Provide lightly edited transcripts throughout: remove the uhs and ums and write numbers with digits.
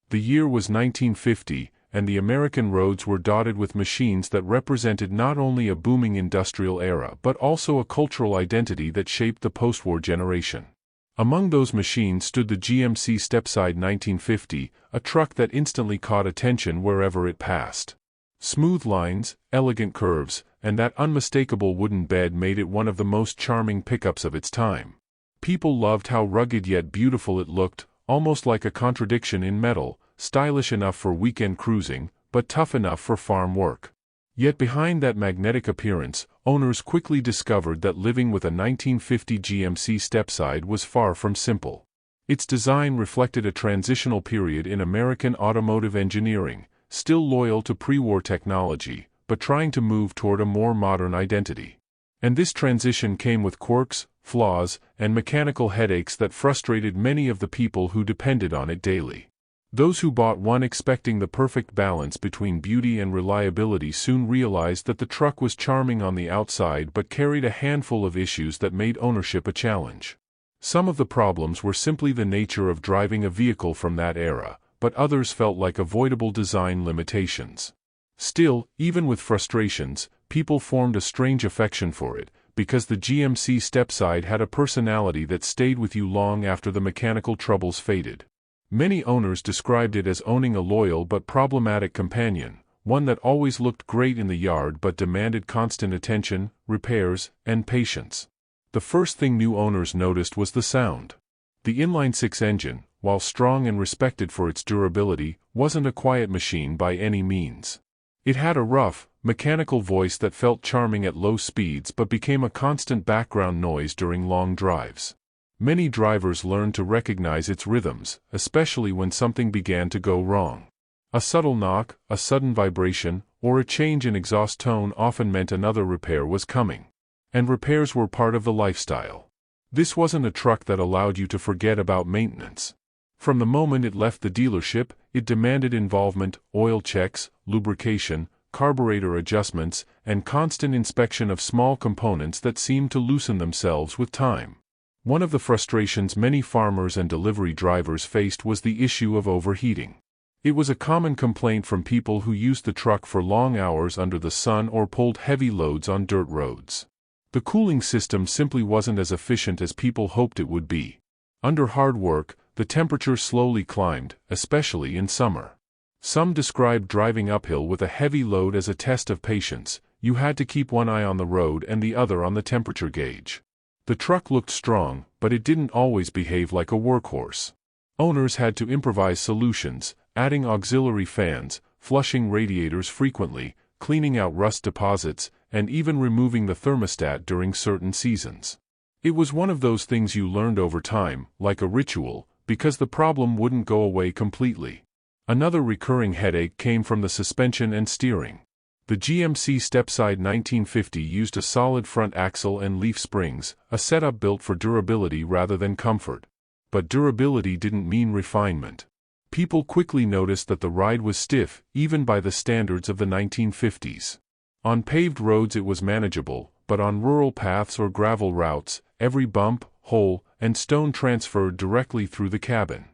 The year was 1950, and the American roads were dotted with machines that represented not only a booming industrial era but also a cultural identity that shaped the post-war generation. Among those machines stood the GMC Stepside 1950, a truck that instantly caught attention wherever it passed. Smooth lines, elegant curves, and that unmistakable wooden bed made it one of the most charming pickups of its time. People loved how rugged yet beautiful it looked, almost like a contradiction in metal, stylish enough for weekend cruising, but tough enough for farm work. Yet behind that magnetic appearance, owners quickly discovered that living with a 1950 GMC Stepside was far from simple. Its design reflected a transitional period in American automotive engineering, still loyal to pre-war technology, but trying to move toward a more modern identity. And this transition came with quirks, flaws, and mechanical headaches that frustrated many of the people who depended on it daily. Those who bought one expecting the perfect balance between beauty and reliability soon realized that the truck was charming on the outside but carried a handful of issues that made ownership a challenge. Some of the problems were simply the nature of driving a vehicle from that era, but others felt like avoidable design limitations. Still, even with frustrations, people formed a strange affection for it, because the GMC Stepside had a personality that stayed with you long after the mechanical troubles faded. Many owners described it as owning a loyal but problematic companion, one that always looked great in the yard but demanded constant attention, repairs, and patience. The first thing new owners noticed was the sound. The inline-six engine, while strong and respected for its durability, wasn't a quiet machine by any means. It had a rough, mechanical voice that felt charming at low speeds but became a constant background noise during long drives. Many drivers learned to recognize its rhythms, especially when something began to go wrong. A subtle knock, a sudden vibration, or a change in exhaust tone often meant another repair was coming. And repairs were part of the lifestyle. This wasn't a truck that allowed you to forget about maintenance. From the moment it left the dealership, it demanded involvement, oil checks, lubrication, carburetor adjustments, and constant inspection of small components that seemed to loosen themselves with time. One of the frustrations many farmers and delivery drivers faced was the issue of overheating. It was a common complaint from people who used the truck for long hours under the sun or pulled heavy loads on dirt roads. The cooling system simply wasn't as efficient as people hoped it would be. Under hard work, the temperature slowly climbed, especially in summer. Some described driving uphill with a heavy load as a test of patience. You had to keep one eye on the road and the other on the temperature gauge. The truck looked strong, but it didn't always behave like a workhorse. Owners had to improvise solutions, adding auxiliary fans, flushing radiators frequently, cleaning out rust deposits, and even removing the thermostat during certain seasons. It was one of those things you learned over time, like a ritual, because the problem wouldn't go away completely. Another recurring headache came from the suspension and steering. The GMC Stepside 1950 used a solid front axle and leaf springs, a setup built for durability rather than comfort. But durability didn't mean refinement. People quickly noticed that the ride was stiff, even by the standards of the 1950s. On paved roads it was manageable, but on rural paths or gravel routes, every bump, hole, and stone transferred directly through the cabin.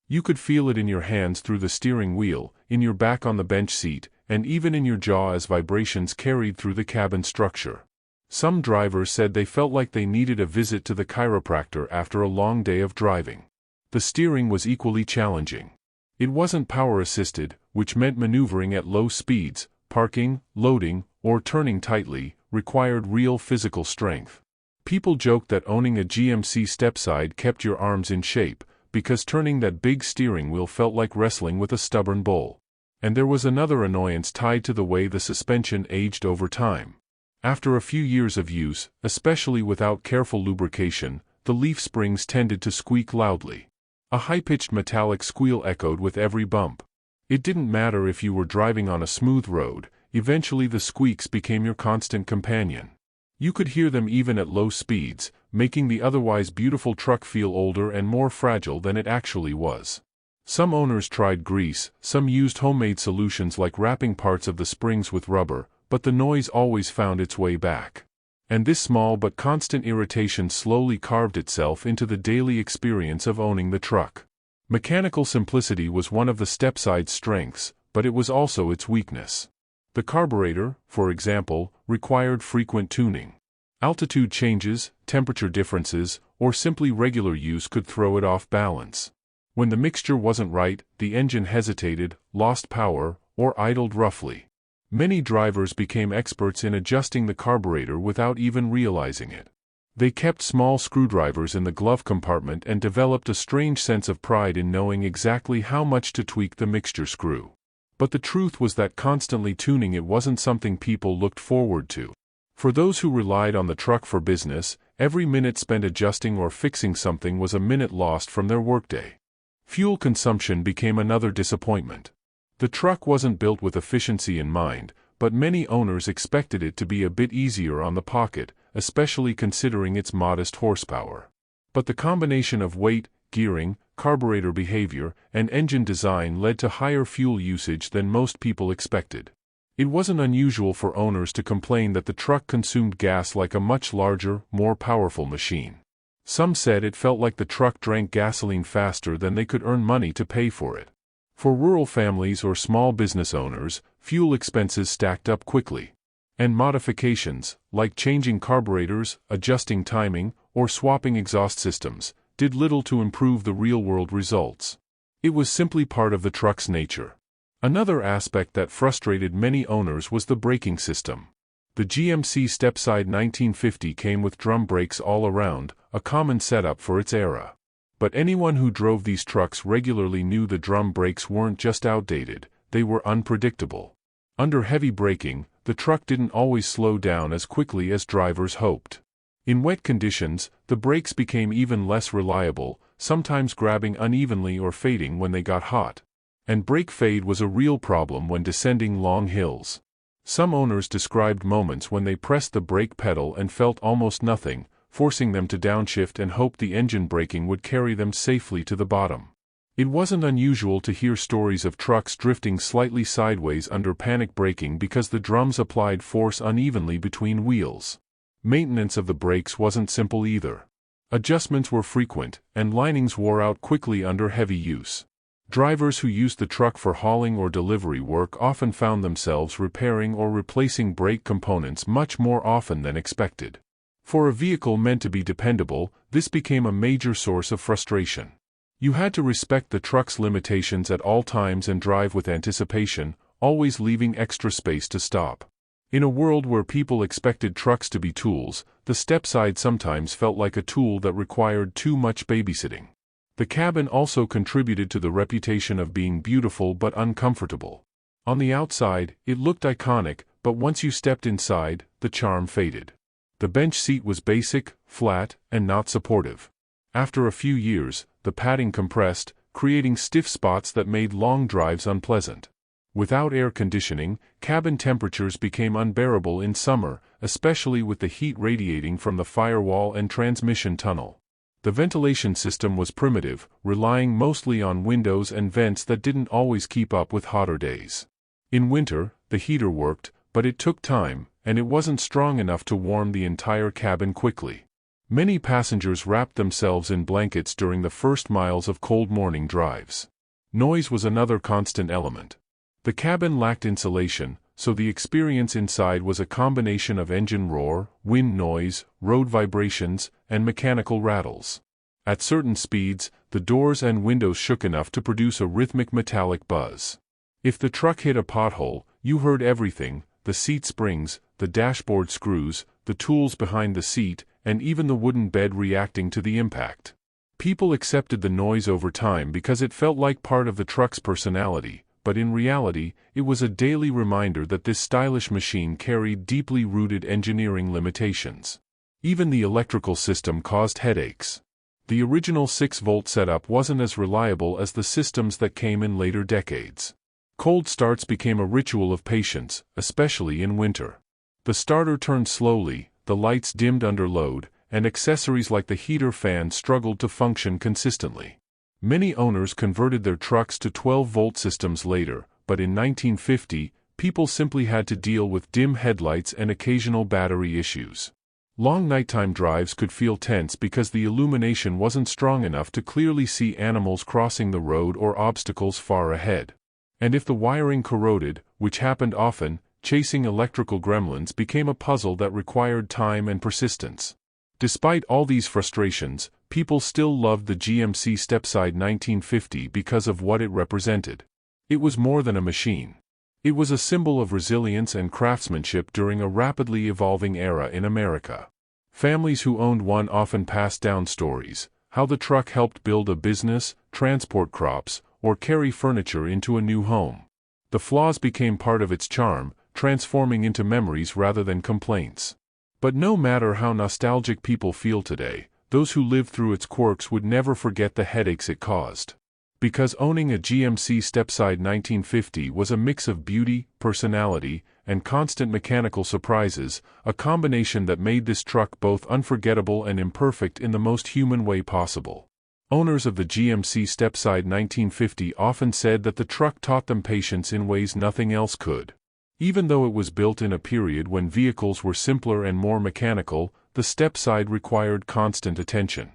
You could feel it in your hands through the steering wheel, in your back on the bench seat, and even in your jaw as vibrations carried through the cabin structure. Some drivers said they felt like they needed a visit to the chiropractor after a long day of driving. The steering was equally challenging. It wasn't power-assisted, which meant maneuvering at low speeds, parking, loading, or turning tightly, required real physical strength. People joked that owning a GMC Stepside kept your arms in shape, because turning that big steering wheel felt like wrestling with a stubborn bull. And there was another annoyance tied to the way the suspension aged over time. After a few years of use, especially without careful lubrication, the leaf springs tended to squeak loudly. A high-pitched metallic squeal echoed with every bump. It didn't matter if you were driving on a smooth road, eventually the squeaks became your constant companion. You could hear them even at low speeds, making the otherwise beautiful truck feel older and more fragile than it actually was. Some owners tried grease, some used homemade solutions like wrapping parts of the springs with rubber, but the noise always found its way back. And this small but constant irritation slowly carved itself into the daily experience of owning the truck. Mechanical simplicity was one of the Stepside's strengths, but it was also its weakness. The carburetor, for example, required frequent tuning. Altitude changes, temperature differences, or simply regular use could throw it off balance. When the mixture wasn't right, the engine hesitated, lost power, or idled roughly. Many drivers became experts in adjusting the carburetor without even realizing it. They kept small screwdrivers in the glove compartment and developed a strange sense of pride in knowing exactly how much to tweak the mixture screw. But the truth was that constantly tuning it wasn't something people looked forward to. For those who relied on the truck for business, every minute spent adjusting or fixing something was a minute lost from their workday. Fuel consumption became another disappointment. The truck wasn't built with efficiency in mind, but many owners expected it to be a bit easier on the pocket, especially considering its modest horsepower. But the combination of weight, gearing, carburetor behavior, and engine design led to higher fuel usage than most people expected. It wasn't unusual for owners to complain that the truck consumed gas like a much larger, more powerful machine. Some said it felt like the truck drank gasoline faster than they could earn money to pay for it. For rural families or small business owners, fuel expenses stacked up quickly. And modifications, like changing carburetors, adjusting timing, or swapping exhaust systems, did little to improve the real-world results. It was simply part of the truck's nature. Another aspect that frustrated many owners was the braking system. The GMC Stepside 1950 came with drum brakes all around, a common setup for its era. But anyone who drove these trucks regularly knew the drum brakes weren't just outdated, they were unpredictable. Under heavy braking, the truck didn't always slow down as quickly as drivers hoped. In wet conditions, the brakes became even less reliable, sometimes grabbing unevenly or fading when they got hot. And brake fade was a real problem when descending long hills. Some owners described moments when they pressed the brake pedal and felt almost nothing, forcing them to downshift and hope the engine braking would carry them safely to the bottom. It wasn't unusual to hear stories of trucks drifting slightly sideways under panic braking because the drums applied force unevenly between wheels. Maintenance of the brakes wasn't simple either. Adjustments were frequent, and linings wore out quickly under heavy use. Drivers who used the truck for hauling or delivery work often found themselves repairing or replacing brake components much more often than expected. For a vehicle meant to be dependable, this became a major source of frustration. You had to respect the truck's limitations at all times and drive with anticipation, always leaving extra space to stop. In a world where people expected trucks to be tools, the Stepside sometimes felt like a tool that required too much babysitting. The cabin also contributed to the reputation of being beautiful but uncomfortable. On the outside, it looked iconic, but once you stepped inside, the charm faded. The bench seat was basic, flat, and not supportive. After a few years, the padding compressed, creating stiff spots that made long drives unpleasant. Without air conditioning, cabin temperatures became unbearable in summer, especially with the heat radiating from the firewall and transmission tunnel. The ventilation system was primitive, relying mostly on windows and vents that didn't always keep up with hotter days. In winter, the heater worked, but it took time, and it wasn't strong enough to warm the entire cabin quickly. Many passengers wrapped themselves in blankets during the first miles of cold morning drives. Noise was another constant element. The cabin lacked insulation, so the experience inside was a combination of engine roar, wind noise, road vibrations, and mechanical rattles. At certain speeds, the doors and windows shook enough to produce a rhythmic metallic buzz. If the truck hit a pothole, you heard everything: the seat springs, the dashboard screws, the tools behind the seat, and even the wooden bed reacting to the impact. People accepted the noise over time because it felt like part of the truck's personality, but in reality, it was a daily reminder that this stylish machine carried deeply rooted engineering limitations. Even the electrical system caused headaches. The original 6-volt setup wasn't as reliable as the systems that came in later decades. Cold starts became a ritual of patience, especially in winter. The starter turned slowly, the lights dimmed under load, and accessories like the heater fan struggled to function consistently. Many owners converted their trucks to 12-volt systems later, but in 1950, people simply had to deal with dim headlights and occasional battery issues. Long nighttime drives could feel tense because the illumination wasn't strong enough to clearly see animals crossing the road or obstacles far ahead. And if the wiring corroded, which happened often, chasing electrical gremlins became a puzzle that required time and persistence. Despite all these frustrations, people still loved the GMC Stepside 1950 because of what it represented. It was more than a machine. It was a symbol of resilience and craftsmanship during a rapidly evolving era in America. Families who owned one often passed down stories, how the truck helped build a business, transport crops, or carry furniture into a new home. The flaws became part of its charm, transforming into memories rather than complaints. But no matter how nostalgic people feel today, those who lived through its quirks would never forget the headaches it caused. Because owning a GMC Stepside 1950 was a mix of beauty, personality, and constant mechanical surprises, a combination that made this truck both unforgettable and imperfect in the most human way possible. Owners of the GMC Stepside 1950 often said that the truck taught them patience in ways nothing else could. Even though it was built in a period when vehicles were simpler and more mechanical, the Stepside required constant attention.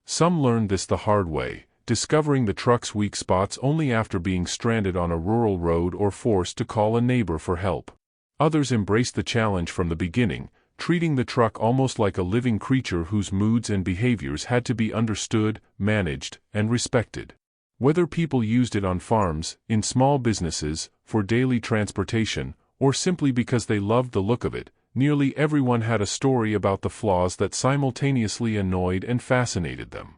Some learned this the hard way, discovering the truck's weak spots only after being stranded on a rural road or forced to call a neighbor for help. Others embraced the challenge from the beginning, treating the truck almost like a living creature whose moods and behaviors had to be understood, managed, and respected. Whether people used it on farms, in small businesses, for daily transportation, or simply because they loved the look of it, nearly everyone had a story about the flaws that simultaneously annoyed and fascinated them.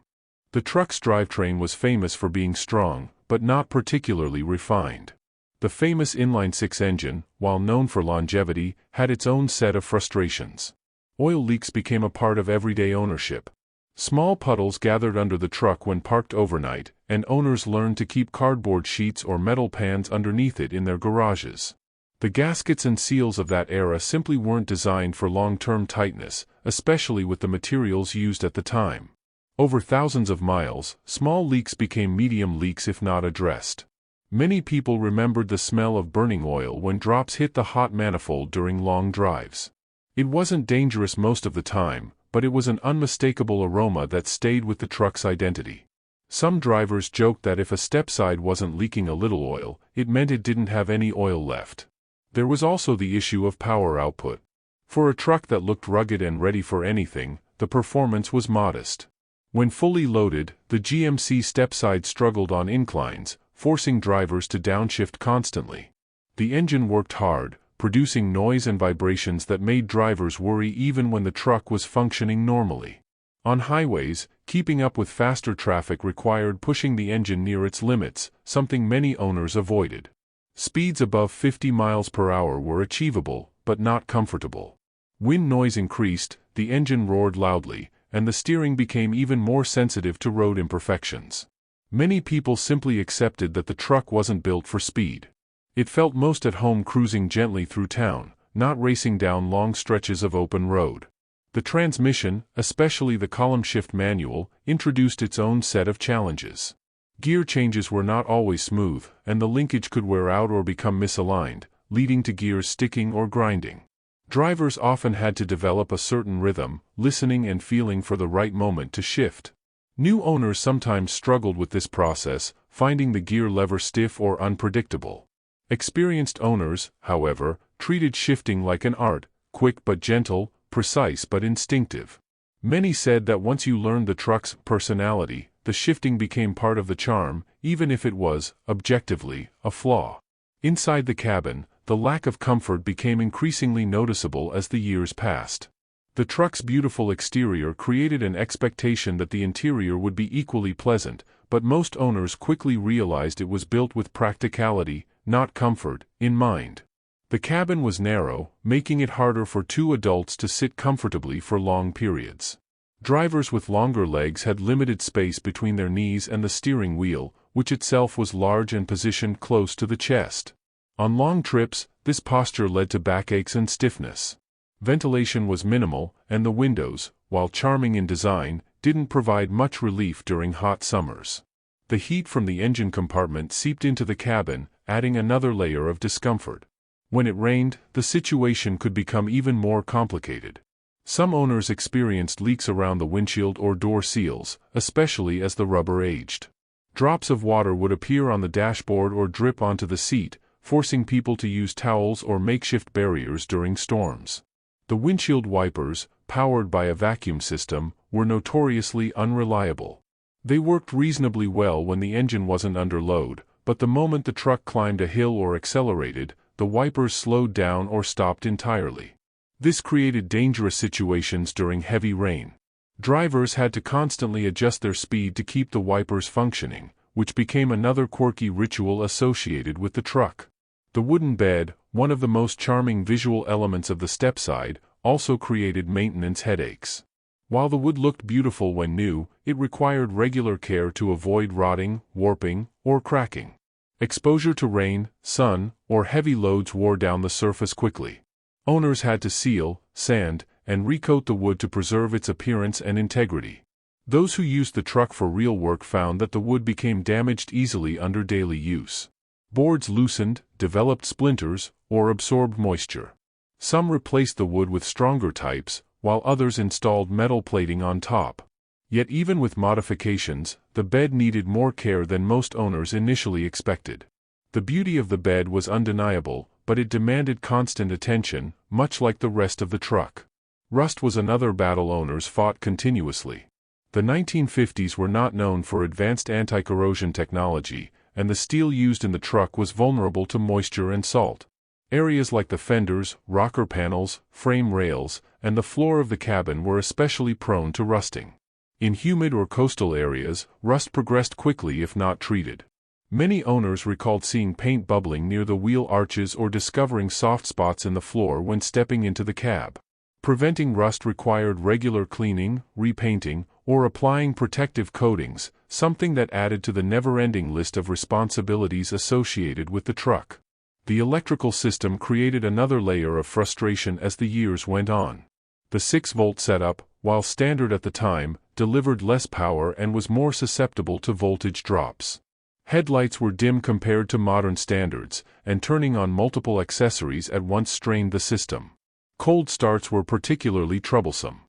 The truck's drivetrain was famous for being strong, but not particularly refined. The famous inline-six engine, while known for longevity, had its own set of frustrations. Oil leaks became a part of everyday ownership. Small puddles gathered under the truck when parked overnight, and owners learned to keep cardboard sheets or metal pans underneath it in their garages. The gaskets and seals of that era simply weren't designed for long-term tightness, especially with the materials used at the time. Over thousands of miles, small leaks became medium leaks if not addressed. Many people remembered the smell of burning oil when drops hit the hot manifold during long drives. It wasn't dangerous most of the time, but it was an unmistakable aroma that stayed with the truck's identity. Some drivers joked that if a Stepside wasn't leaking a little oil, it meant it didn't have any oil left. There was also the issue of power output. For a truck that looked rugged and ready for anything, the performance was modest. When fully loaded, the GMC Stepside struggled on inclines, forcing drivers to downshift constantly. The engine worked hard, producing noise and vibrations that made drivers worry even when the truck was functioning normally. On highways, keeping up with faster traffic required pushing the engine near its limits, something many owners avoided. Speeds above 50 miles per hour were achievable, but not comfortable. Wind noise increased, the engine roared loudly, and the steering became even more sensitive to road imperfections. Many people simply accepted that the truck wasn't built for speed. It felt most at home cruising gently through town, not racing down long stretches of open road. The transmission, especially the column shift manual, introduced its own set of challenges. Gear changes were not always smooth, and the linkage could wear out or become misaligned, leading to gears sticking or grinding. Drivers often had to develop a certain rhythm, listening and feeling for the right moment to shift. New owners sometimes struggled with this process, finding the gear lever stiff or unpredictable. Experienced owners, however, treated shifting like an art, quick but gentle, precise but instinctive. Many said that once you learned the truck's personality, the shifting became part of the charm, even if it was, objectively, a flaw. Inside the cabin, the lack of comfort became increasingly noticeable as the years passed. The truck's beautiful exterior created an expectation that the interior would be equally pleasant, but most owners quickly realized it was built with practicality, not comfort, in mind. The cabin was narrow, making it harder for two adults to sit comfortably for long periods. Drivers with longer legs had limited space between their knees and the steering wheel, which itself was large and positioned close to the chest. On long trips, this posture led to backaches and stiffness. Ventilation was minimal, and the windows, while charming in design, didn't provide much relief during hot summers. The heat from the engine compartment seeped into the cabin, adding another layer of discomfort. When it rained, the situation could become even more complicated. Some owners experienced leaks around the windshield or door seals, especially as the rubber aged. Drops of water would appear on the dashboard or drip onto the seat, forcing people to use towels or makeshift barriers during storms. The windshield wipers, powered by a vacuum system, were notoriously unreliable. They worked reasonably well when the engine wasn't under load, but the moment the truck climbed a hill or accelerated, the wipers slowed down or stopped entirely. This created dangerous situations during heavy rain. Drivers had to constantly adjust their speed to keep the wipers functioning, which became another quirky ritual associated with the truck. The wooden bed, one of the most charming visual elements of the Stepside, also created maintenance headaches. While the wood looked beautiful when new, it required regular care to avoid rotting, warping, or cracking. Exposure to rain, sun, or heavy loads wore down the surface quickly. Owners had to seal, sand, and recoat the wood to preserve its appearance and integrity. Those who used the truck for real work found that the wood became damaged easily under daily use. Boards loosened, developed splinters, or absorbed moisture. Some replaced the wood with stronger types, while others installed metal plating on top. Yet even with modifications, the bed needed more care than most owners initially expected. The beauty of the bed was undeniable, but it demanded constant attention, much like the rest of the truck. Rust was another battle owners fought continuously. The 1950s were not known for advanced anti-corrosion technology, and the steel used in the truck was vulnerable to moisture and salt. Areas like the fenders, rocker panels, frame rails, and the floor of the cabin were especially prone to rusting. In humid or coastal areas, rust progressed quickly if not treated. Many owners recalled seeing paint bubbling near the wheel arches or discovering soft spots in the floor when stepping into the cab. Preventing rust required regular cleaning, repainting, or applying protective coatings, something that added to the never-ending list of responsibilities associated with the truck. The electrical system created another layer of frustration as the years went on. The 6-volt setup, while standard at the time, delivered less power and was more susceptible to voltage drops. Headlights were dim compared to modern standards, and turning on multiple accessories at once strained the system. Cold starts were particularly troublesome.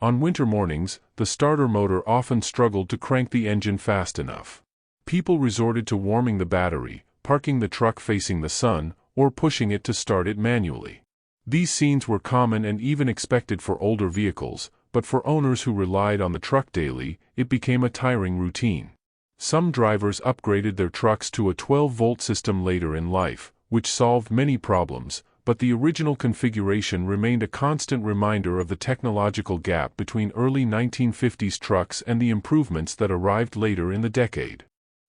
On winter mornings, the starter motor often struggled to crank the engine fast enough. People resorted to warming the battery, parking the truck facing the sun, or pushing it to start it manually. These scenes were common and even expected for older vehicles, but for owners who relied on the truck daily, it became a tiring routine. Some drivers upgraded their trucks to a 12-volt system later in life, which solved many problems, but the original configuration remained a constant reminder of the technological gap between early 1950s trucks and the improvements that arrived later in the decade.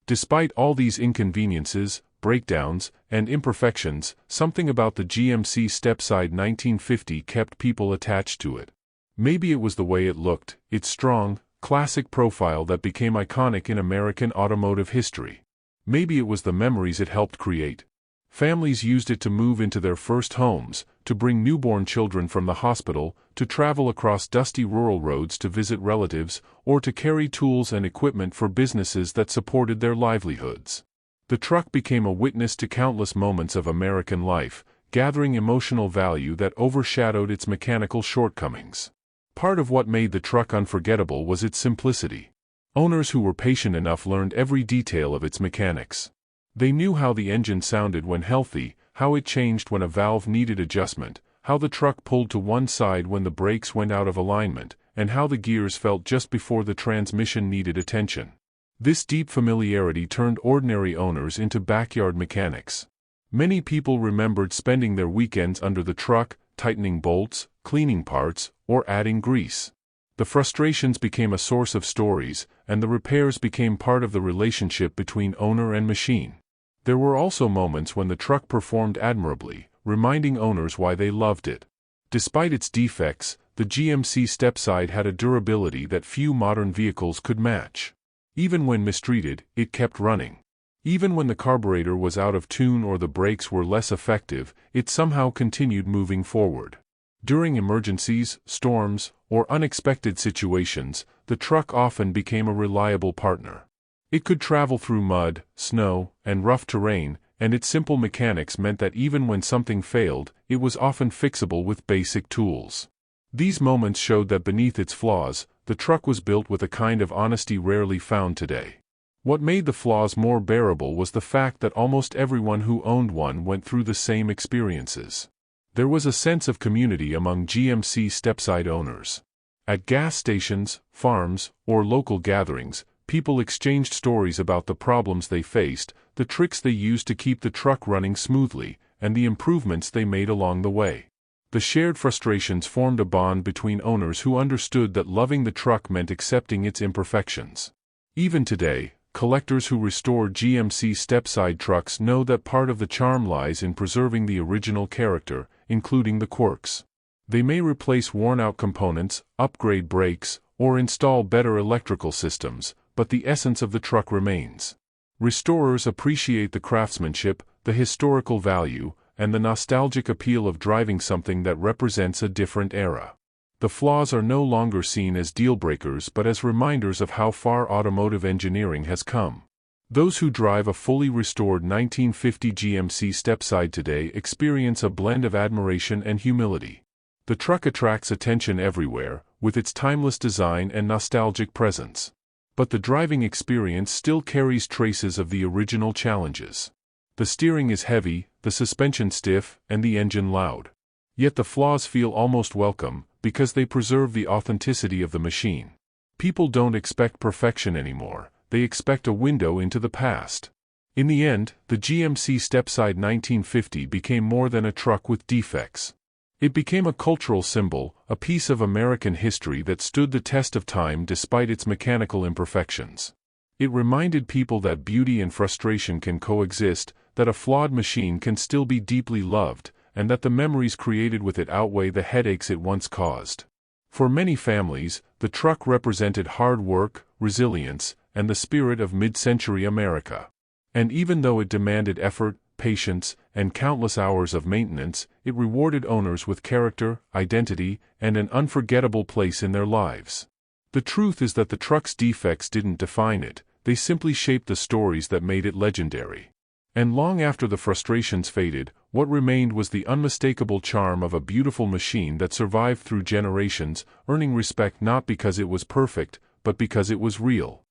Despite all these inconveniences, breakdowns, and imperfections, something about the GMC Stepside 1950 kept people attached to it. Maybe it was the way it looked, its strong, classic profile that became iconic in American automotive history. Maybe it was the memories it helped create. Families used it to move into their first homes, to bring newborn children from the hospital, to travel across dusty rural roads to visit relatives, or to carry tools and equipment for businesses that supported their livelihoods. The truck became a witness to countless moments of American life, gathering emotional value that overshadowed its mechanical shortcomings. Part of what made the truck unforgettable was its simplicity. Owners who were patient enough learned every detail of its mechanics. They knew how the engine sounded when healthy, how it changed when a valve needed adjustment, how the truck pulled to one side when the brakes went out of alignment, and how the gears felt just before the transmission needed attention. This deep familiarity turned ordinary owners into backyard mechanics. Many people remembered spending their weekends under the truck, tightening bolts, cleaning parts, or adding grease. The frustrations became a source of stories, and the repairs became part of the relationship between owner and machine. There were also moments when the truck performed admirably, reminding owners why they loved it. Despite its defects, the GMC Stepside had a durability that few modern vehicles could match. Even when mistreated, it kept running. Even when the carburetor was out of tune or the brakes were less effective, it somehow continued moving forward. During emergencies, storms, or unexpected situations, the truck often became a reliable partner. It could travel through mud, snow, and rough terrain, and its simple mechanics meant that even when something failed, it was often fixable with basic tools. These moments showed that beneath its flaws, the truck was built with a kind of honesty rarely found today. What made the flaws more bearable was the fact that almost everyone who owned one went through the same experiences. There was a sense of community among GMC Stepside owners. At gas stations, farms, or local gatherings, people exchanged stories about the problems they faced, the tricks they used to keep the truck running smoothly, and the improvements they made along the way. The shared frustrations formed a bond between owners who understood that loving the truck meant accepting its imperfections. Even today, collectors who restore GMC Stepside trucks know that part of the charm lies in preserving the original character, including the quirks. They may replace worn-out components, upgrade brakes, or install better electrical systems, but the essence of the truck remains. Restorers appreciate the craftsmanship, the historical value, and the nostalgic appeal of driving something that represents a different era. The flaws are no longer seen as deal-breakers but as reminders of how far automotive engineering has come. Those who drive a fully restored 1950 GMC Stepside today experience a blend of admiration and humility. The truck attracts attention everywhere, with its timeless design and nostalgic presence. But the driving experience still carries traces of the original challenges. The steering is heavy, the suspension stiff, and the engine loud. Yet the flaws feel almost welcome, because they preserve the authenticity of the machine. People don't expect perfection anymore, they expect a window into the past. In the end, the GMC Stepside 1950 became more than a truck with defects. It became a cultural symbol, a piece of American history that stood the test of time despite its mechanical imperfections. It reminded people that beauty and frustration can coexist, that a flawed machine can still be deeply loved, and that the memories created with it outweigh the headaches it once caused. For many families, the truck represented hard work, resilience, and the spirit of mid-century America. And even though it demanded effort, patience, and countless hours of maintenance, it rewarded owners with character, identity, and an unforgettable place in their lives. The truth is that the truck's defects didn't define it, they simply shaped the stories that made it legendary. And long after the frustrations faded, what remained was the unmistakable charm of a beautiful machine that survived through generations, earning respect not because it was perfect, but because it was real.